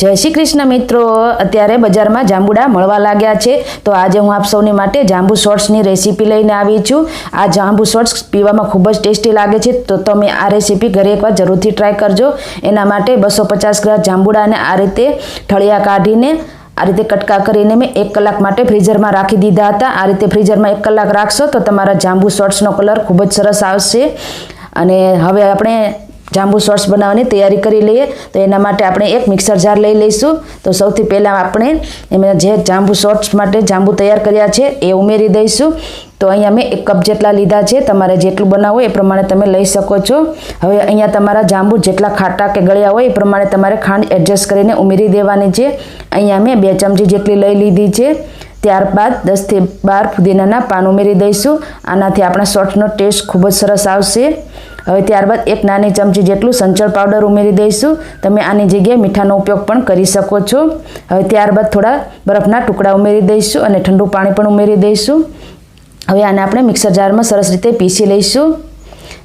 जय श्री कृष्ण मित्रों, अत्यारे बजार में जांबुड़ा मळवा लाग्या छे। तो आज हूँ आप सौने माटे जांबू शॉर्ट्सनी रेसिपी लईने आवी छुं। आ जांबू शॉर्ट्स पीवामां खूब ज टेस्टी लागे छे, तो तमे आ रेसिपी घरे एकवार जरूरथी ट्राय करजो। एना माटे 250 ग्राम जांबुड़ाने आ रीते ठळिया काढीने आ रीते कटका करीने मैं 1 कलाक माटे फ्रीजर में राखी दीधा था। आ रीते फ्रीजर में 1 कलाक राखशो तो तमारा जांबू शॉर्ट्सनो कलर खूब ज सरस आवशे। अने हवे आपणे जांबू शॉर्ट्स बनावવાની तैयारी करी लईए। तो एना माटे आपणे एक मिक्सर जार लई लईशुं। तो सौथी पहेला आपणे एमां जे जांबू शॉर्ट्स माटे जांबू तैयार कर्या छे ए उमेरी दईशुं। तो अहींया मैं 1 कप जेटला लीधा छे, तमारे जेटલું बनावવું એ પ્રમાણે તમે લઈ શકો છો। હવે અહીંયા તમારા જાંબુ જેટલા ખાટા કે ગળ્યા હોય એ પ્રમાણે તમારે ખાંડ એડજસ્ટ કરીને ઉમેરી દેવાની છે। અહીંયા मैं 2 ચમચી જેટલી લઈ લીધી છે। ત્યારબાદ 10 થી 12 ફુદીનાના પાન ઉમેરી દઈશું। આનાથી આપણા શોર્ટ્સનો ટેસ્ટ ખૂબ જ સરસ આવશે। હવે ત્યારબાદ 1 નાની ચમચી જેટલું સંચળ પાવડર ઉમેરી દઈશું। તમે આની જગ્યાએ મીઠાનો ઉપયોગ પણ કરી શકો છો। હવે ત્યારબાદ થોડા બરફના ટુકડા ઉમેરી દઈશું અને ઠંડુ પાણી પણ ઉમેરી દઈશું। હવે આને આપણે મિક્સર જારમાં સરસ રીતે પીસી લઈશું।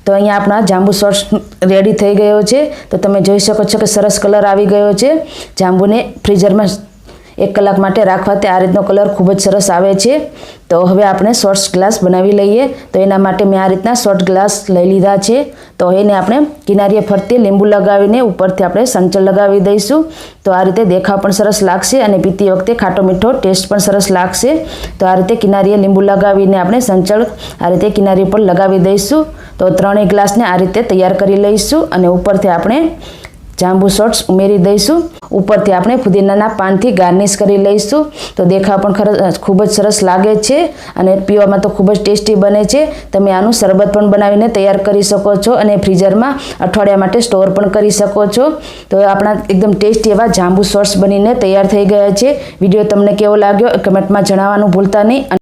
तो अहीं अपना जांबू शॉर्ट्स रेडी थई गयो छे। तो तमे जोई शको छो कि सरस कलर आवी गयो छे। जांबूने फ्रीजर में 1 कलाक माटे राखवाथी आ रीतनो कलर खूब ज सरस आवे छे। तो हवे आपणे शॉर्ट्स ग्लास बनावी लईए। तो एना माटे मैं आ रीतना शॉर्ट ग्लास लई लीधा छे। तो एने आपणे किनारीए फरते લીંબુ लगावीने उपरथी आपणे संचळ लगावी दईशुं। तो आ रीते देखाव पण सरस लागशे अने पीती वखते खाटो मीठो टेस्ट पण सरस लागशे। तो आ रीते किनारीए લીંબુ लगावीने आपणे संचळ आ रीते किनारी पर लगावी दईशुं। तो 3 ग्लासने आ रीते तैयार करी लईशुं अने उपरथी आपणे जांबू शॉर्ट्स उमेरी दईशुं। उपरथी आपणे फुदीनाना पानथी गार्निश करी लईशुं। तो देखाव पण खूब ज सरस लागे छे अने पीवामां तो खूब ज टेस्टी बने छे। तमे आनुं शरबत पण बनावीने तैयार करी शको छो अने फ्रीजरमां अठवाडिया माटे स्टोर पण करी शको छो। तो आपणा एकदम टेस्टी एवा जांबू शॉर्ट्स बनीने तैयार थई गया छे। विडियो तमने केवो लाग्यो कमेंटमां जणाववानुं भूलता नहीं।